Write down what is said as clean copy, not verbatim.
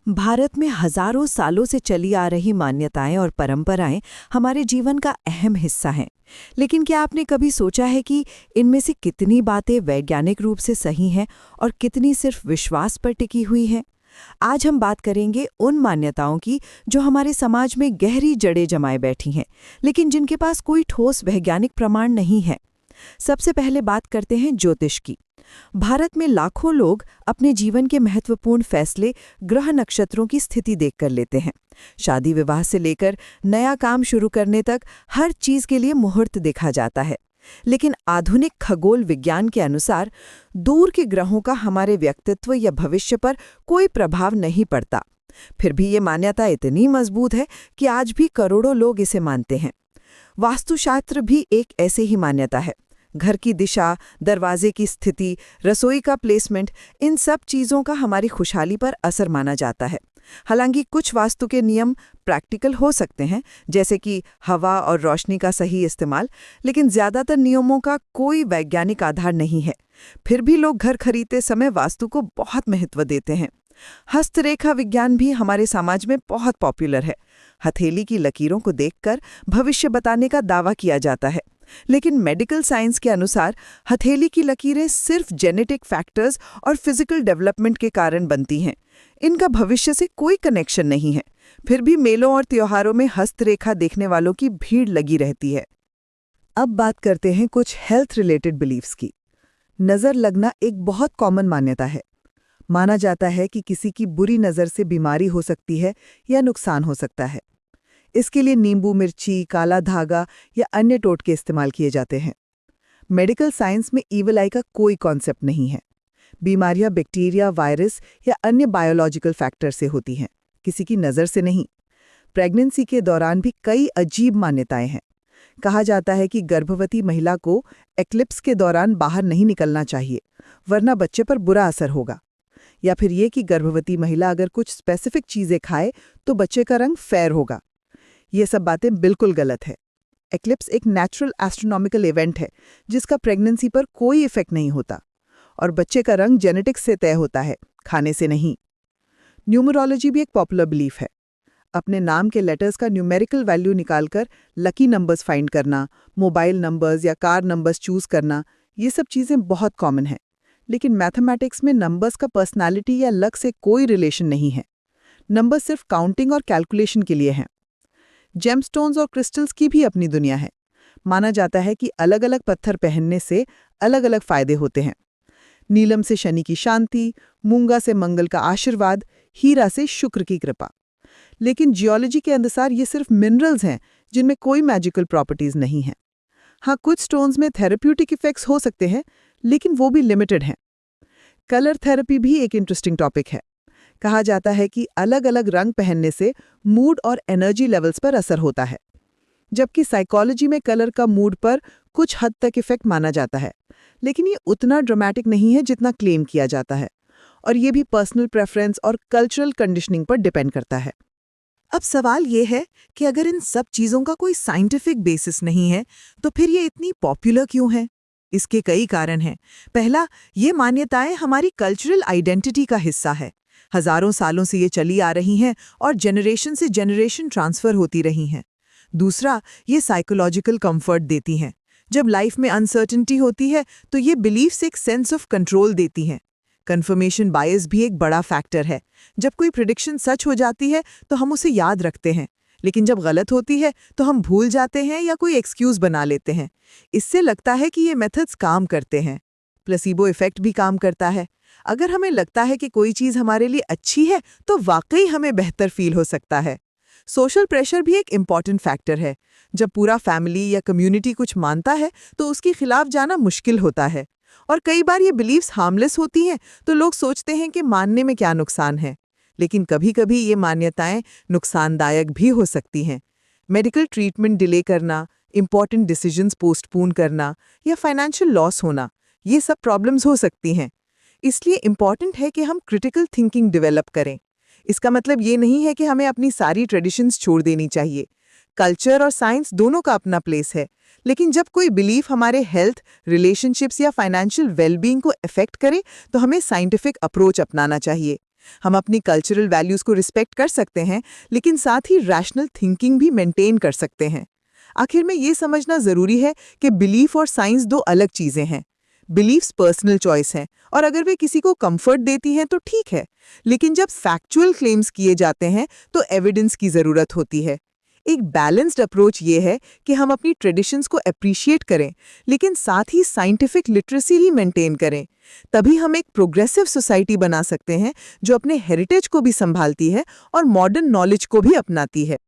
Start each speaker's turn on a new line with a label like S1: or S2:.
S1: भारत में हजारों सालों से चली आ रही मान्यताएं और परंपराएं हमारे जीवन का अहम हिस्सा हैं। लेकिन क्या आपने कभी सोचा है कि इनमें से कितनी बातें वैज्ञानिक रूप से सही हैं और कितनी सिर्फ विश्वास पर टिकी हुई हैं? आज हम बात करेंगे उन मान्यताओं की जो हमारे समाज में गहरी जड़ें जमाए बैठी हैं, लेकिन जिनके पास कोई ठोस वैज्ञानिक प्रमाण नहीं है। सबसे पहले बात करते हैं ज्योतिष की। भारत में लाखों लोग अपने जीवन के महत्वपूर्ण फैसले ग्रह नक्षत्रों की स्थिति देखकर लेते हैं। शादी विवाह से लेकर नया काम शुरू करने तक हर चीज के लिए मुहूर्त देखा जाता है। लेकिन आधुनिक खगोल विज्ञान के अनुसार दूर के ग्रहों का हमारे व्यक्तित्व या भविष्य पर कोई प्रभाव नहीं पड़ता। फिर भी ये मान्यता इतनी मजबूत है कि आज भी करोड़ों लोग इसे मानते हैं। वास्तुशास्त्र भी एक ऐसी ही मान्यता है। घर की दिशा, दरवाजे की स्थिति, रसोई का प्लेसमेंट, इन सब चीज़ों का हमारी खुशहाली पर असर माना जाता है। हालांकि कुछ वास्तु के नियम प्रैक्टिकल हो सकते हैं, जैसे कि हवा और रोशनी का सही इस्तेमाल, लेकिन ज़्यादातर नियमों का कोई वैज्ञानिक आधार नहीं है। फिर भी लोग घर खरीदते समय वास्तु को बहुत महत्व देते हैं। हस्तरेखा विज्ञान भी हमारे समाज में बहुत पॉपुलर है। हथेली की लकीरों को देखकर भविष्य बताने का दावा किया जाता है। लेकिन मेडिकल साइंस के अनुसार हथेली की लकीरें सिर्फ जेनेटिक फैक्टर्स और फिजिकल डेवलपमेंट के कारण बनती हैं। इनका भविष्य से कोई कनेक्शन नहीं है। फिर भी मेलों और त्योहारों में हस्तरेखा देखने वालों की भीड़ लगी रहती है। अब बात करते हैं कुछ हेल्थ रिलेटेड बिलीफ्स की। नज़र लगना एक बहुत कॉमन मान्यता है। माना जाता है कि किसी की बुरी नज़र से बीमारी हो सकती है या नुकसान हो सकता है। इसके लिए नींबू मिर्ची, काला धागा या अन्य टोटके इस्तेमाल किए जाते हैं। मेडिकल साइंस में ईवल आई का कोई कॉन्सेप्ट नहीं है। बीमारियां बैक्टीरिया, वायरस या अन्य बायोलॉजिकल फैक्टर से होती हैं, किसी की नज़र से नहीं। प्रेगनेंसी के दौरान भी कई अजीब मान्यताएं हैं। कहा जाता है कि गर्भवती महिला को एक्लिप्स के दौरान बाहर नहीं निकलना चाहिए, वरना बच्चे पर बुरा असर होगा। या फिर ये कि गर्भवती महिला अगर कुछ स्पेसिफिक चीज़ें खाए तो बच्चे का रंग फेयर होगा। ये सब बातें बिल्कुल गलत है। एक्लिप्स एक नेचुरल एस्ट्रोनॉमिकल इवेंट है जिसका प्रेगनेंसी पर कोई इफेक्ट नहीं होता, और बच्चे का रंग जेनेटिक्स से तय होता है, खाने से नहीं। न्यूमरोलॉजी भी एक पॉपुलर बिलीफ है। अपने नाम के लेटर्स का न्यूमेरिकल वैल्यू निकालकर लकी नंबर्स फाइंड करना, मोबाइल नंबर्स या कार नंबर्स चूज करना, ये सब चीज़ें बहुत कॉमन हैं। लेकिन मैथमेटिक्स में नंबर्स का पर्सनालिटी या लक से कोई रिलेशन नहीं है। नंबर्स सिर्फ काउंटिंग और कैलकुलेशन के लिए हैं। जेमस्टोन्स और क्रिस्टल्स की भी अपनी दुनिया है। माना जाता है कि अलग अलग पत्थर पहनने से अलग अलग फायदे होते हैं। नीलम से शनि की शांति, मूंगा से मंगल का आशीर्वाद, हीरा से शुक्र की कृपा। लेकिन जियोलॉजी के अनुसार ये सिर्फ मिनरल्स हैं जिनमें कोई मैजिकल प्रॉपर्टीज नहीं हैं। हाँ, कुछ स्टोन्स में थेरेप्यूटिक इफेक्ट्स हो सकते हैं, लेकिन वो भी लिमिटेड हैं। कलर थेरेपी भी एक इंटरेस्टिंग टॉपिक है। कहा जाता है कि अलग अलग रंग पहनने से मूड और एनर्जी लेवल्स पर असर होता है, जबकि साइकोलॉजी में कलर का मूड पर कुछ हद तक इफेक्ट माना जाता है। लेकिन ये उतना ड्रामेटिक नहीं है जितना क्लेम किया जाता है, और ये भी पर्सनल प्रेफरेंस और कल्चरल कंडीशनिंग पर डिपेंड करता है। अब सवाल ये है कि अगर इन सब चीज़ों का कोई साइंटिफिक बेसिस नहीं है, तो फिर ये इतनी पॉपुलर क्यों है? इसके कई कारण हैं। पहला, ये मान्यताएं हमारी कल्चरल आइडेंटिटी का हिस्सा है। हजारों सालों से ये चली आ रही हैं और जनरेशन से जनरेशन ट्रांसफर होती रही हैं। दूसरा, ये साइकोलॉजिकल कंफर्ट देती हैं। जब लाइफ में अनसर्टेनिटी होती है तो ये बिलीफ्स एक सेंस ऑफ कंट्रोल देती हैं। कंफर्मेशन बायस भी एक बड़ा फैक्टर है। जब कोई प्रेडिक्शन सच हो जाती है तो हम उसे याद रखते हैं, लेकिन जब गलत होती है तो हम भूल जाते हैं या कोई एक्सक्यूज बना लेते हैं। इससे लगता है कि ये मेथड्स काम करते हैं। प्लेसिबो इफेक्ट भी काम करता है। अगर हमें लगता है कि कोई चीज़ हमारे लिए अच्छी है तो वाकई हमें बेहतर फील हो सकता है। सोशल प्रेशर भी एक इम्पॉर्टेंट फैक्टर है। जब पूरा फैमिली या कम्युनिटी कुछ मानता है तो उसके खिलाफ जाना मुश्किल होता है, और कई बार ये बिलीव्स हार्मलेस होती हैं तो लोग सोचते हैं कि मानने में क्या नुकसान है। लेकिन कभी-कभी ये मान्यताएं नुकसानदायक भी हो सकती हैं। मेडिकल ट्रीटमेंट डिले करना, इंपॉर्टेंट डिसीजंस पोस्टपोन करना या फाइनेंशियल लॉस होना, ये सब प्रॉब्लम्स हो सकती हैं। इसलिए इम्पॉर्टेंट है कि हम क्रिटिकल थिंकिंग डेवलप करें। इसका मतलब ये नहीं है कि हमें अपनी सारी ट्रेडिशंस छोड़ देनी चाहिए। कल्चर और साइंस दोनों का अपना प्लेस है, लेकिन जब कोई बिलीफ हमारे हेल्थ, रिलेशनशिप्स या फाइनेंशियल वेलबींग को अफेक्ट करे तो हमें साइंटिफिक अप्रोच अपनाना चाहिए।
S2: हम अपनी कल्चरल वैल्यूज़ को रिस्पेक्ट कर सकते हैं, लेकिन साथ ही रैशनल थिंकिंग भी मेंटेन कर सकते हैं। आखिर में ये समझना ज़रूरी है कि बिलीफ और साइंस दो अलग चीज़ें हैं। बिलीफ्स पर्सनल चॉइस हैं और अगर वे किसी को कंफर्ट देती हैं तो ठीक है, लेकिन जब फैक्चुअल क्लेम्स किए जाते हैं तो एविडेंस की ज़रूरत होती है। एक बैलेंस्ड अप्रोच ये है कि हम अपनी ट्रेडिशंस को अप्रिशिएट करें, लेकिन साथ ही साइंटिफिक लिटरेसी भी मेंटेन करें। तभी हम एक प्रोग्रेसिव सोसाइटी बना सकते हैं जो अपने हेरिटेज को भी संभालती है और मॉडर्न नॉलेज को भी अपनाती है।